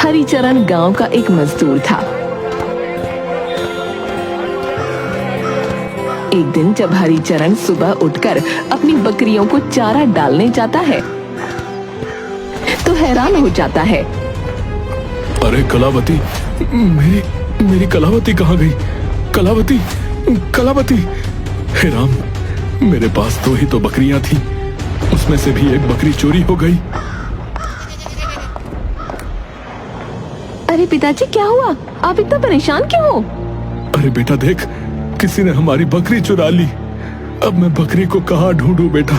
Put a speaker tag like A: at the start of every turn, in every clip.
A: हरिचरण गांव का एक मजदूर था। एक दिन जब हरिचरण सुबह उठकर अपनी बकरियों को चारा डालने जाता है तो हैरान हो जाता है।
B: अरे कलावती, मेरी कलावती कहाँ गई? कलावती, कलावती! हे राम, मेरे पास दो ही तो बकरियां थी, उसमें से भी एक बकरी चोरी हो गई।
A: अरे पिताजी, क्या हुआ? आप इतना परेशान क्यों हो?
B: अरे बेटा देख, किसी ने हमारी बकरी चुरा ली। अब मैं बकरी को कहाँ ढूंढूं बेटा?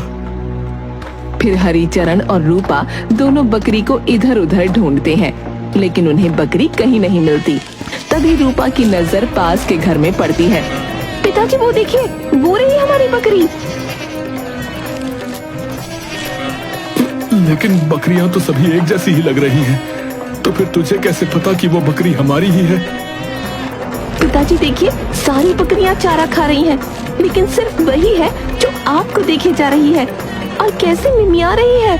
A: फिर हरिचरण और रूपा दोनों बकरी को इधर उधर ढूंढते हैं, लेकिन उन्हें बकरी कहीं नहीं मिलती। तभी रूपा की नजर पास के घर में पड़ती है। पिताजी वो देखिए, वो रही हमारी बकरी।
B: लेकिन बकरियां तो सभी एक जैसी ही लग रही हैं, तो फिर तुझे कैसे पता कि वो बकरी हमारी ही है?
A: पिताजी देखिए, सारी बकरियां चारा खा रही हैं, लेकिन सिर्फ वही है जो आपको देखे जा रही है और कैसे मिमिया रही है।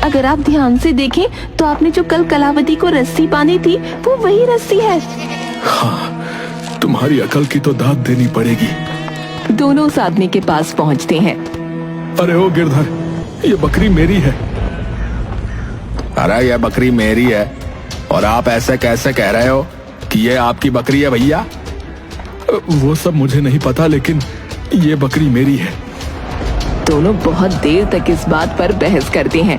A: अगर आप ध्यान से देखें तो आपने जो कल कलावती को रस्सी बांधी थी वो वही रस्सी है।
B: हाँ, तुम्हारी अकल की तो दाद देनी पड़ेगी।
A: दोनों उस आदमी के पास पहुंचते हैं।
B: अरे ओ गिरधर, ये बकरी मेरी है।
C: अरे ये बकरी मेरी है और आप ऐसे कैसे कह रहे हो कि ये आपकी बकरी है भैया?
B: वो सब मुझे नहीं पता, लेकिन ये बकरी मेरी है।
A: दोनों बहुत देर तक इस बात पर बहस करते हैं।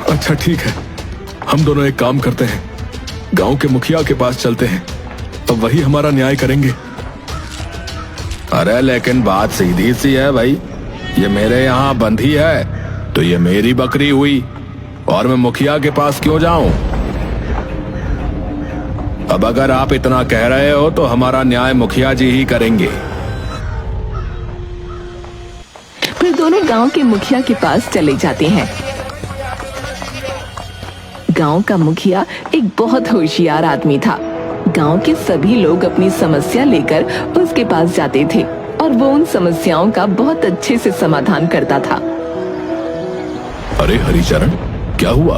B: अच्छा ठीक है, हम दोनों एक काम करते हैं, गांव के मुखिया के पास चलते हैं, तो वही हमारा न्याय करेंगे।
C: अरे लेकिन बात सीधी सी है भाई, ये मेरे यहाँ बंधी है तो ये मेरी बकरी हुई और मैं मुखिया के पास क्यों जाऊं? अब अगर आप इतना कह रहे हो तो हमारा न्याय मुखिया जी ही करेंगे।
A: फिर दोनों गांव के मुखिया के पास चले जाते हैं। गांव का मुखिया एक बहुत होशियार आदमी था। गांव के सभी लोग अपनी समस्या लेकर उसके पास जाते थे और वो उन समस्याओं का बहुत अच्छे से समाधान करता था।
B: अरे हरिचरण, क्या हुआ?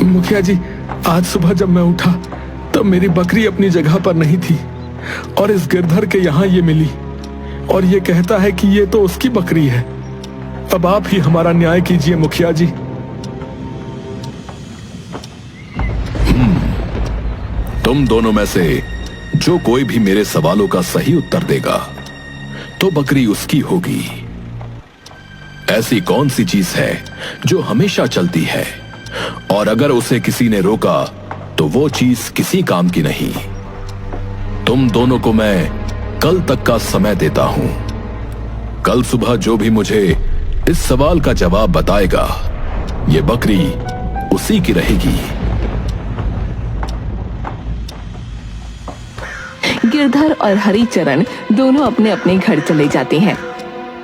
B: मुखिया जी, आज सुबह जब मैं उठा तब मेरी बकरी अपनी जगह पर नहीं थी और इस गिरधर के यहाँ ये मिली और ये कहता है कि ये तो उसकी बकरी है। अब आप ही हमारा न्याय कीजिए मुखिया जी। तुम दोनों में से जो कोई भी मेरे सवालों का सही उत्तर देगा तो बकरी उसकी होगी। ऐसी कौन सी चीज है जो हमेशा चलती है और अगर उसे किसी ने रोका तो वो चीज किसी काम की नहीं? तुम दोनों को मैं कल तक का समय देता हूं। कल सुबह जो भी मुझे इस सवाल का जवाब बताएगा, ये बकरी उसी की रहेगी।
A: गिरधर और हरिचरण दोनों अपने अपने घर चले जाते हैं।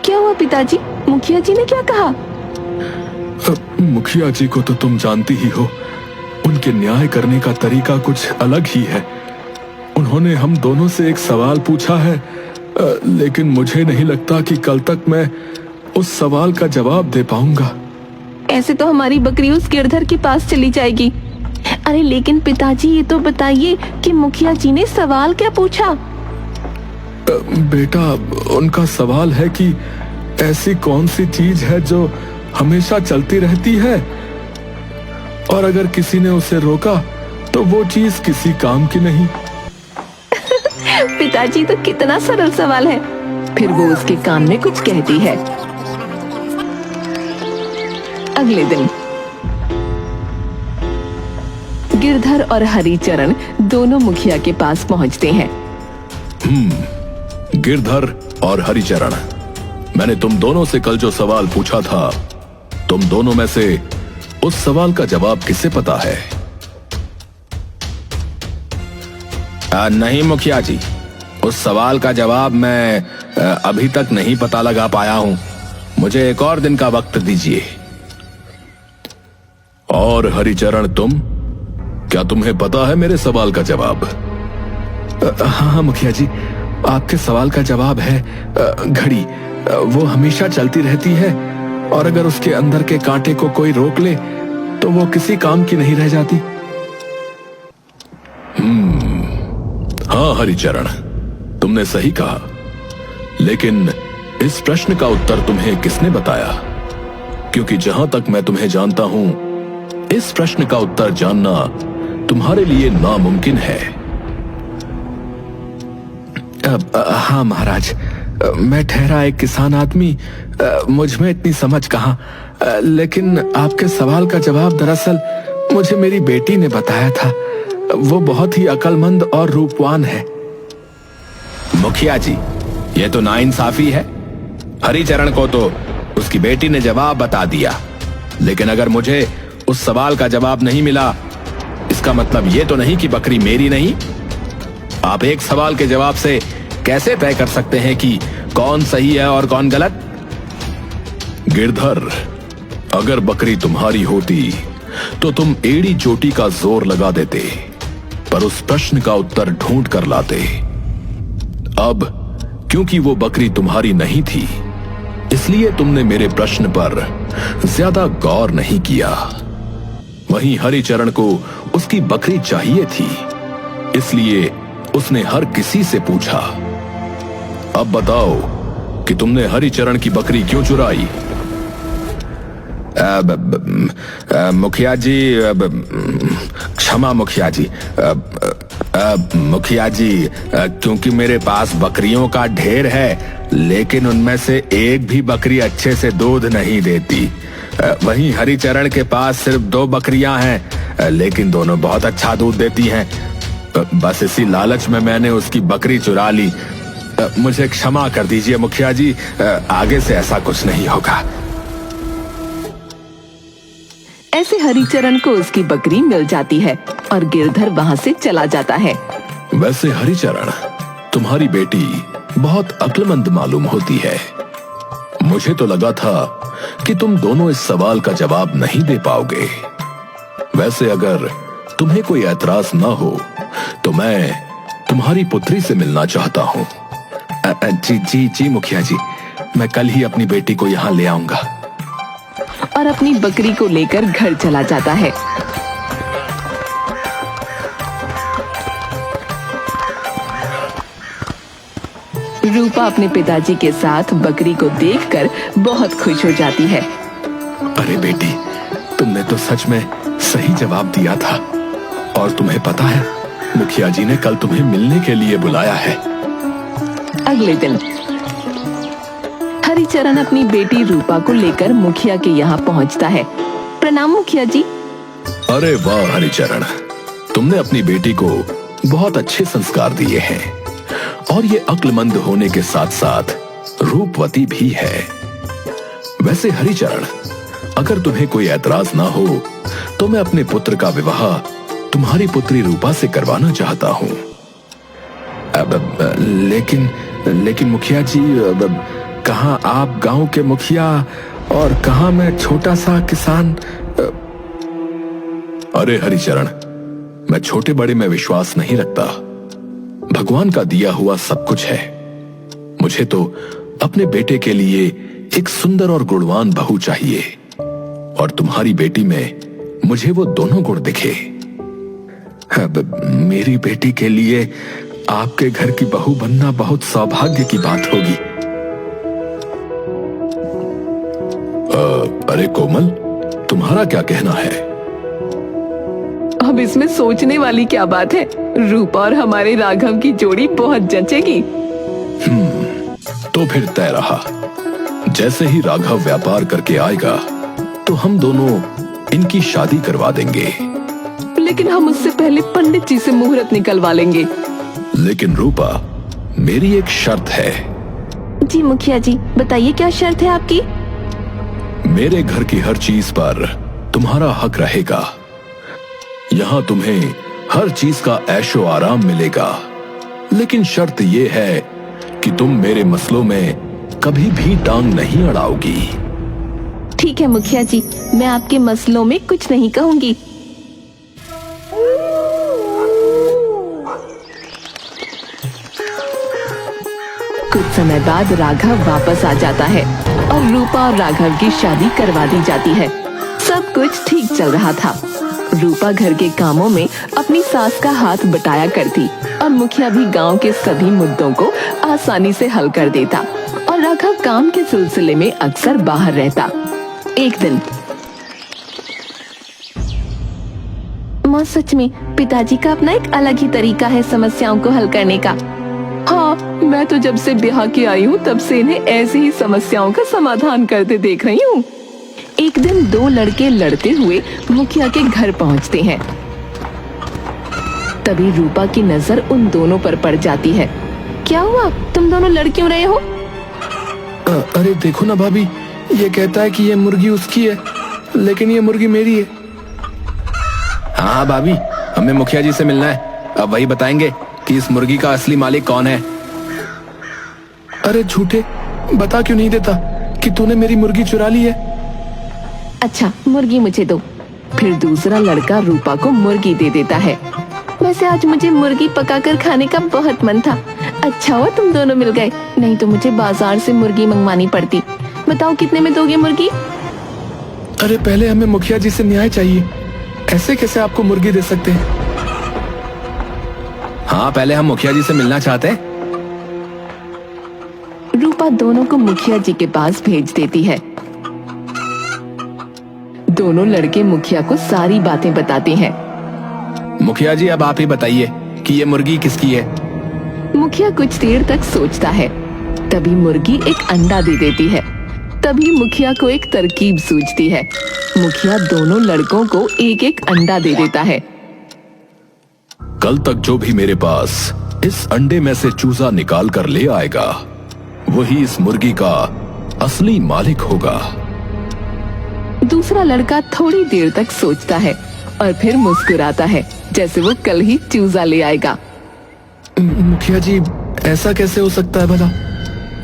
A: क्या हुआ पिताजी? मुखिया जी ने क्या कहा?
B: मुखिया जी को तो तुम जानती ही हो, उनके न्याय करने का तरीका कुछ अलग ही है। उन्होंने हम दोनों से एक सवाल पूछा है, लेकिन मुझे नहीं लगता कि कल तक मैं उस सवाल का जवाब दे पाऊंगा।
A: ऐसे तो हमारी बकरी उस गिरधर के पास चली जाएगी। अरे लेकिन पिताजी, ये तो बताइए कि मुखिया जी ने सवाल क्या पूछा?
B: बेटा, उनका सवाल है कि ऐसी कौन सी चीज है जो हमेशा चलती रहती है और अगर किसी ने उसे रोका तो वो चीज किसी काम की नहीं।
A: पिताजी, तो कितना सरल सवाल है। फिर वो उसके कान में कुछ कहती है। अगले दिन गिरधर और हरिचरण दोनों मुखिया के पास पहुंचते हैं।
B: गिरधर और हरिचरण, मैंने तुम दोनों से कल जो सवाल पूछा था, तुम दोनों में से उस सवाल का जवाब किसे पता है?
C: नहीं मुखिया जी, उस सवाल का जवाब मैं अभी तक नहीं पता लगा पाया हूं। मुझे एक और दिन का वक्त दीजिए।
B: और हरिचरण, तुम, क्या तुम्हें पता है मेरे सवाल का जवाब? हाँ मुखिया जी, आपके सवाल का जवाब है घड़ी। वो हमेशा चलती रहती है और अगर उसके अंदर के कांटे को कोई रोक ले
C: तो वो किसी काम की नहीं रह जाती।
B: हाँ हरिचरण, तुमने सही कहा, लेकिन इस प्रश्न का उत्तर तुम्हें किसने बताया? क्योंकि जहां तक मैं तुम्हें जानता हूं, इस प्रश्न का उत्तर जानना तुम्हारे लिए नामुमकिन है।
C: हाँ महाराज, मैं ठहरा एक किसान आदमी, मुझ में इतनी समझ कहाँ, लेकिन आपके सवाल का जवाब दरअसल मुझे मेरी बेटी ने बताया था। वो बहुत ही अक्लमंद और रूपवान है।
B: मुखिया जी, ये तो नाइंसाफी है। हरिचरण को तो उसकी बेटी ने जवाब बता दिया, लेकिन अगर मुझे उस सवाल का जवाब नहीं मिला, इसका मतलब ये तो नहीं कि बकरी मेरी नहीं। आप एक सवाल के जवाब से कैसे तय कर सकते हैं कि कौन सही है और कौन गलत? गिरधर, अगर बकरी तुम्हारी होती तो तुम एड़ी चोटी का जोर लगा देते, पर उस प्रश्न का उत्तर ढूंढ कर लाते। अब क्योंकि वो बकरी तुम्हारी नहीं थी, इसलिए तुमने मेरे प्रश्न पर ज्यादा गौर नहीं किया। वहीं हरिचरण को उसकी बकरी चाहिए थी, इसलिए उसने हर किसी से पूछा। अब बताओ कि तुमने हरिचरण की बकरी क्यों चुराई?
C: मुखिया जी, क्षमा मुखिया जी, मुखिया जी, क्योंकि मेरे पास बकरियों का ढेर है, लेकिन उनमें से एक भी बकरी अच्छे से दूध नहीं देती। वहीं हरिचरण के पास सिर्फ 2 बकरियां हैं, लेकिन दोनों बहुत अच्छा दूध देती हैं। बस इसी लालच में मैंने उसकी बकरी चुरा ली। मुझे क्षमा कर दीजिए मुखिया जी, आगे से ऐसा कुछ नहीं होगा।
A: ऐसे हरिचरण को उसकी बकरी मिल जाती है और गिरधर वहां से चला जाता है।
B: वैसे हरिचरण, तुम्हारी बेटी बहुत अक्लमंद मालूम होती है। मुझे तो लगा था कि तुम दोनों इस सवाल का जवाब नहीं दे पाओगे। वैसे अगर तुम्हें कोई ऐतराज ना हो तो मैं तुम्हारी पुत्री से मिलना चाहता हूँ।
C: जी जी जी मुखिया जी, मैं कल ही अपनी बेटी को यहाँ ले आऊंगा।
A: और अपनी बकरी को लेकर घर चला जाता है। रूपा अपने पिताजी के साथ बकरी को देखकर बहुत खुश हो जाती है।
C: अरे बेटी, तुमने तो सच में सही जवाब दिया था। और तुम्हें पता है, मुखिया जी ने कल तुम्हें मिलने के लिए बुलाया है।
A: अगले दिन हरिचरण अपनी बेटी रूपा को लेकर मुखिया के यहाँ पहुँचता है। प्रणाम मुखिया जी।
B: अरे वाह हरिचरण, तुमने अपनी बेटी को बहुत अच्छे संस्कार दिए हैं, और ये अक्लमंद होने के साथ साथ रूपवती भी है। वैसे हरिचरण, अगर तुम्हें कोई ऐतराज ना हो तो मैं अपने पुत्र का विवाह तुम्हारी पुत्री रूपा से करवाना चाहता हूँ।
C: लेकिन मुखिया जी, कहाँ आप गांव के मुखिया और कहाँ मैं छोटा सा किसान।
B: अरे हरिचरण, मैं छोटे बड़े में विश्वास नहीं रखता। भगवान का दिया हुआ सब कुछ है। मुझे तो अपने बेटे के लिए एक सुंदर और गुणवान बहू चाहिए, और तुम्हारी बेटी में मुझे वो दोनों गुण दिखे।
C: मेरी बेटी के लिए आपके घर की बहू बनना बहुत सौभाग्य की बात होगी।
B: अरे कोमल, तुम्हारा क्या कहना है?
A: अब इसमें सोचने वाली क्या बात है? रूपा और हमारे राघव की जोड़ी बहुत जचेगी।
B: तो फिर तय रहा। जैसे ही राघव व्यापार करके आएगा तो हम दोनों इनकी शादी करवा देंगे।
A: लेकिन हम उससे पहले पंडित जी से मुहूर्त निकलवा लेंगे।
B: लेकिन रूपा, मेरी एक शर्त है।
A: जी मुखिया जी, बताइए क्या शर्त है आपकी?
B: मेरे घर की हर चीज पर तुम्हारा हक रहेगा। यहाँ तुम्हें हर चीज का ऐशो आराम मिलेगा, लेकिन शर्त यह है कि तुम मेरे मसलों में कभी भी टांग नहीं अड़ाओगी।
A: ठीक है मुखिया जी, मैं आपके मसलों में कुछ नहीं कहूंगी। कुछ समय बाद राघव वापस आ जाता है और रूपा और राघव की शादी करवा दी जाती है। सब सब कुछ ठीक चल रहा था। रूपा घर के कामों में अपनी सास का हाथ बटाया करती और मुखिया भी गांव के सभी मुद्दों को आसानी से हल कर देता और राघव काम के सिलसिले में अक्सर बाहर रहता। एक दिन माँ, सच में पिताजी का अपना एक अलग ही तरीका है समस्याओं को हल करने का। हाँ, मैं तो जब से ब्याह के आई हूँ तब से इन्हें ऐसी ही समस्याओं का समाधान करते देख रही हूँ। एक दिन दो लड़के लड़ते हुए मुखिया के घर पहुँचते हैं। तभी रूपा की नजर उन दोनों पर पड़ जाती है। क्या हुआ, तुम दोनों लड़ क्यों रहे हो?
C: अरे देखो ना भाभी, ये कहता है कि ये मुर्गी उसकी है, लेकिन ये मुर्गी मेरी है। हाँ भाभी, हमें मुखिया जी से मिलना है। अब वही बताएंगे कि इस मुर्गी का असली मालिक कौन है। अरे झूठे, बता क्यों नहीं देता कि तूने मेरी मुर्गी चुरा ली है?
A: अच्छा, मुर्गी मुझे दो। फिर दूसरा लड़का रूपा को मुर्गी दे देता है। वैसे आज मुझे मुर्गी पकाकर खाने का बहुत मन था। अच्छा हुआ तुम दोनों मिल गए, नहीं तो मुझे बाजार से मुर्गी मंगवानी पड़ती। बताओ कितने में दोगे मुर्गी?
C: अरे पहले हमें मुखिया जी से न्याय चाहिए, ऐसे कैसे आपको मुर्गी दे सकते हैं? हाँ, पहले हम मुखिया जी से मिलना चाहते हैं।
A: रूपा दोनों को मुखिया जी के पास भेज देती है। दोनों लड़के मुखिया को सारी बातें बताते हैं।
C: मुखिया जी, अब आप ही बताइए कि ये मुर्गी किसकी है?
A: मुखिया कुछ देर तक सोचता है, तभी मुर्गी एक अंडा दे देती है। तभी मुखिया को एक तरकीब सूझती है। मुखिया दोनों लड़कों को एक एक अंडा दे देता है।
B: कल तक जो भी मेरे पास इस अंडे में से चूजा निकाल कर ले आएगा, वही इस मुर्गी का असली मालिक होगा।
A: दूसरा लड़का थोड़ी देर तक सोचता है और फिर मुस्कुराता है, जैसे वो कल ही चूजा ले आएगा।
C: मुखिया जी, ऐसा कैसे हो सकता है भला?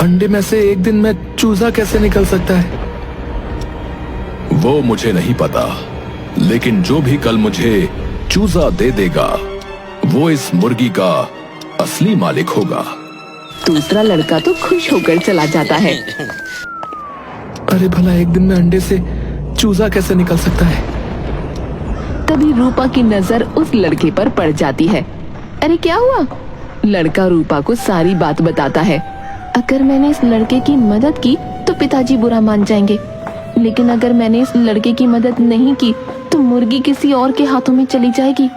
C: अंडे में से एक दिन में चूजा कैसे निकल सकता है?
B: वो मुझे नहीं पता, लेकिन जो भी कल मुझे चूजा दे देगा, वो इस मुर्गी का असली मालिक होगा।
A: दूसरा लड़का तो खुश होकर चला जाता है।
C: अरे भला एक दिन में अंडे से चूजा कैसे निकल सकता है?
A: तभी रूपा की नजर उस लड़के पर पड़ जाती है। अरे क्या हुआ? लड़का रूपा को सारी बात बताता है। अगर मैंने इस लड़के की मदद की तो पिताजी बुरा मान जाएंगे, लेकिन अगर मैंने इस लड़के की मदद नहीं की तो मुर्गी किसी और के हाथों में चली जाएगी।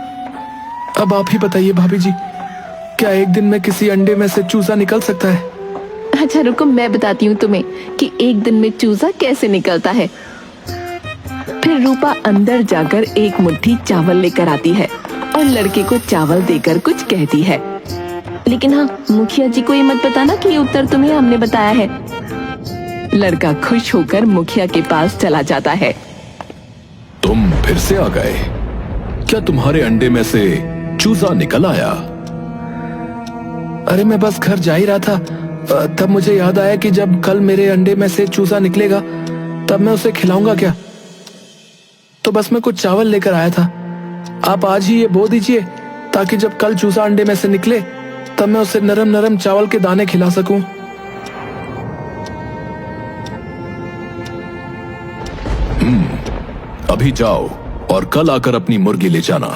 C: अब आप ही बताइए भाभी जी, क्या एक दिन में किसी अंडे में से चूजा निकल सकता है?
A: अच्छा रुको, मैं बताती हूँ तुम्हें कि एक दिन में चूजा कैसे निकलता है। फिर रूपा अंदर जाकर एक मुट्ठी चावल लेकर आती है और लड़के को चावल देकर कुछ कहती है। लेकिन हाँ, मुखिया जी को ये मत बताना कि ये उत्तर तुम्हें हमने बताया है। लड़का खुश होकर मुखिया के पास चला जाता है।
B: तुम फिर से आ गए? क्या तुम्हारे अंडे में से चूजा निकल आया?
C: अरे मैं बस घर जा ही रहा था, तब मुझे याद आया कि जब कल मेरे अंडे में से चूजा निकलेगा तब मैं उसे खिलाऊंगा क्या, तो बस मैं कुछ चावल लेकर आया था। आप आज ही ये बो दीजिए ताकि जब कल चूजा अंडे में से निकले तब मैं उसे नरम नरम चावल के दाने खिला सकूं।
B: अभी जाओ और कल आकर अपनी मुर्गी ले जाना।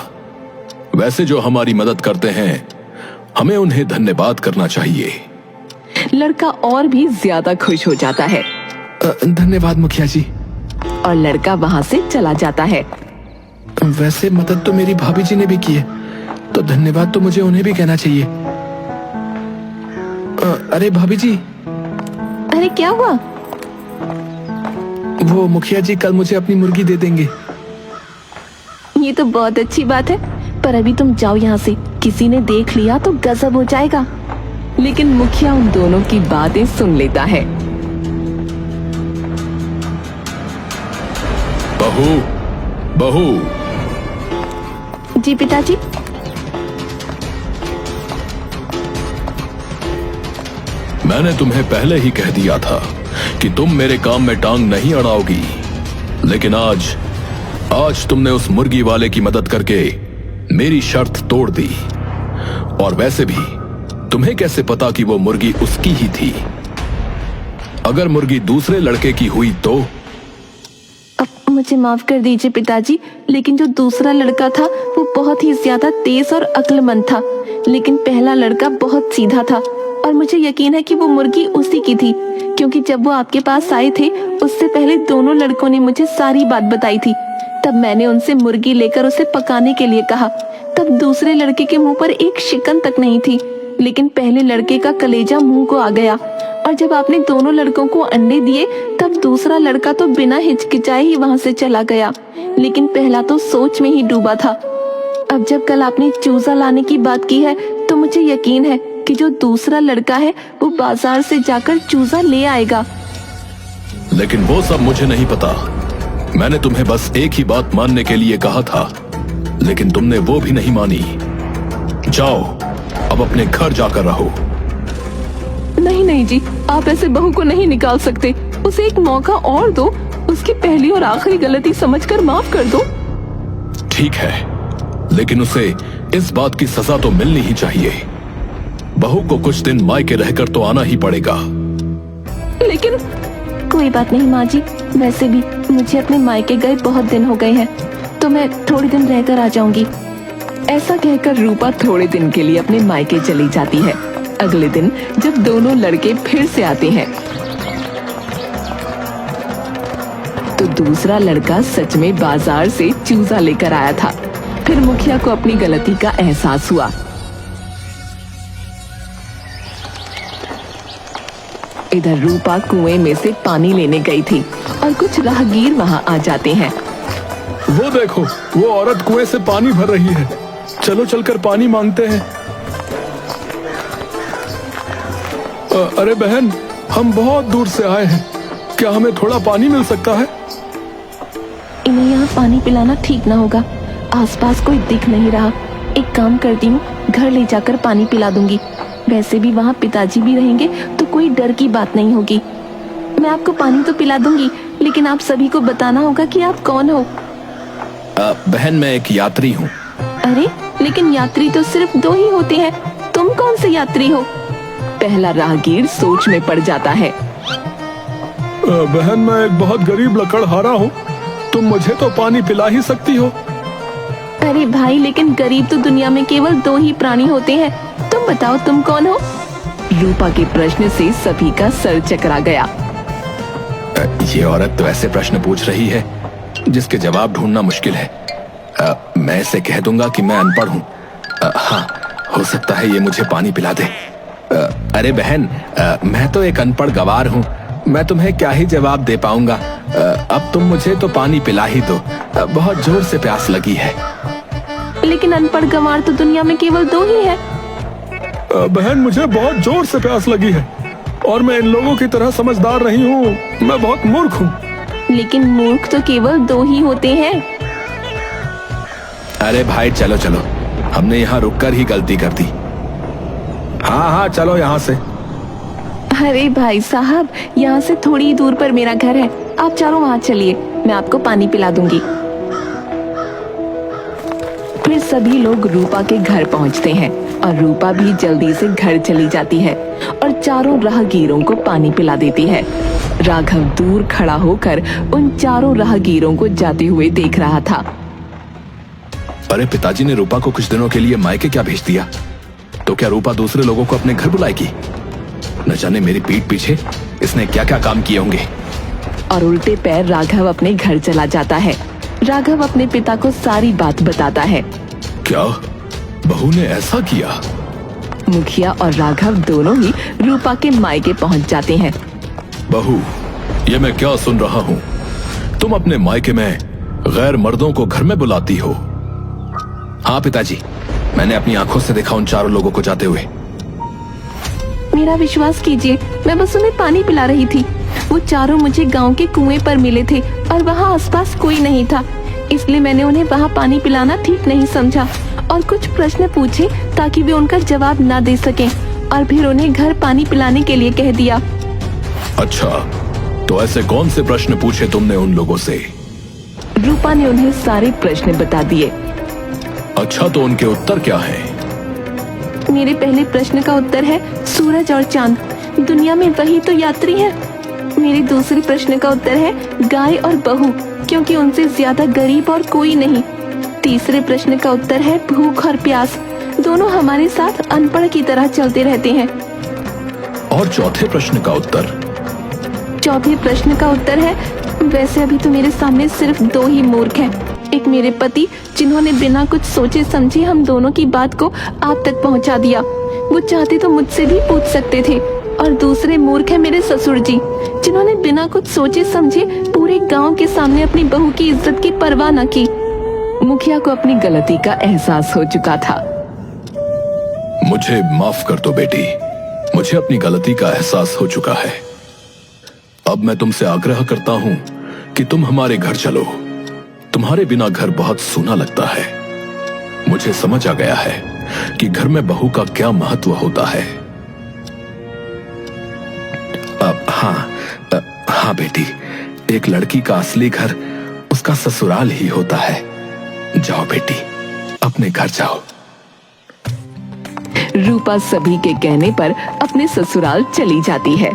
B: वैसे जो हमारी मदद करते हैं, हमें उन्हें धन्यवाद करना चाहिए।
A: लड़का और भी ज्यादा खुश हो जाता है।
C: धन्यवाद मुखिया जी।
A: और लड़का वहाँ से चला जाता है।
C: वैसे मदद तो मेरी भाभी जी ने भी की है, तो धन्यवाद तो मुझे उन्हें भी कहना चाहिए। अरे भाभी जी।
A: अरे क्या हुआ?
C: वो मुखिया जी कल मुझे अपनी मुर्गी दे देंगे।
A: ये तो बहुत अच्छी बात है, पर अभी तुम जाओ यहाँ से, किसी ने देख लिया तो गजब हो जाएगा। लेकिन मुखिया उन दोनों की बातें सुन लेता है।
B: बहू, बहू।
A: जी पिताजी।
B: मैंने तुम्हें पहले ही कह दिया था कि तुम मेरे काम में टांग नहीं अड़ाओगी, लेकिन आज तुमने उस मुर्गी वाले की मदद करके मेरी शर्त तोड़ दी। और वैसे भी तुम्हें कैसे पता कि वो मुर्गी उसकी ही थी? अगर मुर्गी दूसरे लड़के की हुई तो?
A: मुझे माफ कर दीजिए पिताजी, लेकिन जो दूसरा लड़का था वो बहुत ही ज्यादा तेज और अक्लमंद था, लेकिन पहला लड़का बहुत सीधा था। और मुझे यकीन है कि वो मुर्गी उसी की थी, क्योंकि जब वो आपके पास आए थे उससे पहले दोनों लड़कों ने मुझे सारी बात बताई थी। तब मैंने उनसे मुर्गी लेकर उसे पकाने के लिए कहा। तब दूसरे लड़के के मुंह पर एक शिकन तक नहीं थी, लेकिन पहले लड़के का कलेजा मुंह को आ गया। और जब आपने दोनों लड़कों को अंडे दिए तब दूसरा लड़का तो बिना हिचकिचाए ही वहां से चला गया, लेकिन पहला तो सोच में ही डूबा था। अब जब कल आपने चूजा लाने की बात की है तो मुझे यकीन है कि जो दूसरा लड़का है वो बाजार से जाकर चूजा ले आएगा।
B: लेकिन वो सब मुझे नहीं पता। मैंने तुम्हें बस एक ही बात मानने के लिए कहा था, लेकिन तुमने वो भी नहीं मानी। जाओ, अब अपने घर जाकर रहो।
A: नहीं नहीं जी, आप ऐसे बहू को नहीं निकाल सकते। उसे एक मौका और दो, उसकी पहली और आखिरी गलती समझकर माफ कर दो।
B: ठीक है, लेकिन उसे इस बात की सजा तो मिलनी ही चाहिए। बहू को कुछ दिन मायके रहकर तो आना ही पड़ेगा।
A: लेकिन कोई बात नहीं माँ जी, वैसे भी मुझे अपने मायके गए बहुत दिन हो गए हैं, तो मैं थोड़े दिन रहकर आ जाऊंगी।
D: ऐसा कहकर रूपा थोड़े दिन के लिए अपने मायके चली जाती है। अगले दिन जब दोनों लड़के फिर से आते हैं तो दूसरा लड़का सच में बाजार से चूजा लेकर आया था। फिर मुखिया को अपनी गलती का एहसास हुआ। इधर रूपा कुएं में से पानी लेने गई थी और कुछ राहगीर वहां आ जाते हैं।
C: वो देखो, वो औरत कुएं से पानी भर रही है। चलो चलकर पानी मांगते हैं। अरे बहन, हम बहुत दूर से आए हैं, क्या हमें थोड़ा पानी मिल सकता है?
A: इन्हें यहाँ पानी पिलाना ठीक ना होगा, आसपास कोई दिख नहीं रहा। एक काम करती हूँ, घर ले जाकर पानी पिला दूंगी। वैसे भी वहाँ पिताजी भी रहेंगे तो कोई डर की बात नहीं होगी। मैं आपको पानी तो पिला दूंगी, लेकिन आप सभी को बताना होगा कि आप कौन हो।
B: बहन, मैं एक यात्री हूँ।
A: अरे लेकिन यात्री तो सिर्फ दो ही होते हैं, तुम कौन से यात्री हो?
D: पहला राहगीर सोच में पड़ जाता है।
C: बहन, मैं एक बहुत गरीब लकड़हारा हूँ, तुम मुझे तो पानी पिला ही सकती हो।
A: अरे भाई, लेकिन गरीब तो दुनिया में केवल दो ही प्राणी होते हैं। तुम बताओ तुम कौन हो?
D: रूपा के प्रश्न से सभी का सर चकरा गया।
B: ये औरत तो ऐसे प्रश्न पूछ रही है जिसके जवाब ढूंढना मुश्किल है। मैं इसे कह दूंगा कि मैं अनपढ़ हूँ। हाँ, हो सकता है ये मुझे पानी पिला दे। अरे बहन, मैं तो एक अनपढ़ गवार हूँ, मैं तुम्हें क्या ही जवाब दे पाऊंगा। अब तुम मुझे तो पानी पिला ही दो, बहुत जोर से प्यास लगी है।
A: लेकिन अनपढ़ गंवार तो दुनिया में केवल दो ही है।
C: बहन, मुझे बहुत जोर से प्यास लगी है और मैं इन लोगों की तरह समझदार नहीं हूँ, मैं बहुत मूर्ख हूँ।
A: लेकिन मूर्ख तो केवल दो ही होते हैं।
B: अरे भाई, चलो चलो, हमने यहाँ रुककर ही गलती कर दी। हाँ हाँ, चलो यहाँ से।
A: अरे भाई साहब, यहाँ से थोड़ी ही दूर पर मेरा घर है, आप चारों वहाँ चलिए, मैं आपको पानी पिला दूंगी।
D: फिर सभी लोग रूपा के घर पहुँचते हैं और रूपा भी जल्दी से घर चली जाती है और चारों राहगीरों को पानी पिला देती है। राघव दूर खड़ा होकर उन चारों राहगीरों को जाते हुए देख रहा था।
B: अरे पिताजी ने रूपा को कुछ दिनों के लिए मायके क्या भेज दिया, तो क्या रूपा दूसरे लोगों को अपने घर बुलाएगी? न जाने मेरी पीठ पीछे इसने क्या क्या काम किए होंगे।
D: और उल्टे पैर राघव अपने घर चला जाता है। राघव अपने पिता को सारी बात बताता है।
B: क्या बहू ने ऐसा किया?
D: मुखिया और राघव दोनों ही रूपा के मायके पहुंच जाते हैं।
B: बहू, ये मैं क्या सुन रहा हूँ? तुम अपने मायके में गैर मर्दों को घर में बुलाती हो? हाँ पिताजी, मैंने अपनी आंखों से देखा उन चारों लोगों को जाते हुए।
A: मेरा विश्वास कीजिए, मैं बस उन्हें पानी पिला रही थी। वो चारों मुझे गांव के कुएं पर मिले थे और वहाँ आसपास कोई नहीं था, इसलिए मैंने उन्हें वहाँ पानी पिलाना ठीक नहीं समझा और कुछ प्रश्न पूछे ताकि वे उनका जवाब ना दे सकें, और फिर उन्हें घर पानी पिलाने के लिए कह दिया।
B: अच्छा, तो ऐसे कौन से प्रश्न पूछे तुमने उन लोगों से?
D: रूपा ने उन्हें सारे प्रश्न बता दिए।
B: अच्छा, तो उनके उत्तर क्या हैं?
A: मेरे पहले प्रश्न का उत्तर है सूरज और चांद, दुनिया में वही तो यात्री है। मेरे दूसरे प्रश्न का उत्तर है गाय और बहू, क्योंकि उनसे ज्यादा गरीब और कोई नहीं। तीसरे प्रश्न का उत्तर है भूख और प्यास। दोनों हमारे साथ अनपढ़ की तरह चलते रहते हैं।
B: और चौथे प्रश्न का उत्तर?
A: चौथे प्रश्न का उत्तर है, वैसे अभी तो मेरे सामने सिर्फ दो ही मूर्ख हैं। एक मेरे पति, जिन्होंने बिना कुछ सोचे समझे हम दोनों की बात को आप तक पहुंचा दिया। वो चाहते तो मुझसे भी पूछ सकते थे। और दूसरे मूर्ख है मेरे ससुर जी, जिन्होंने बिना कुछ सोचे समझे पूरे गांव के सामने अपनी बहू की इज्जत की परवाह न की।
D: मुखिया को अपनी गलती का एहसास हो चुका था।
B: मुझे माफ कर दो बेटी, मुझे अपनी गलती का एहसास हो चुका है। अब मैं तुमसे आग्रह करता हूं कि तुम हमारे घर चलो। तुम्हारे बिना घर बहुत सूना लगता है। मुझे समझ आ गया है कि घर में बहू का क्या महत्व होता है। हाँ बेटी, एक लड़की का असली घर उसका ससुराल ही होता है। जाओ बेटी, अपने घर जाओ।
D: रूपा सभी के कहने पर अपने ससुराल चली जाती है।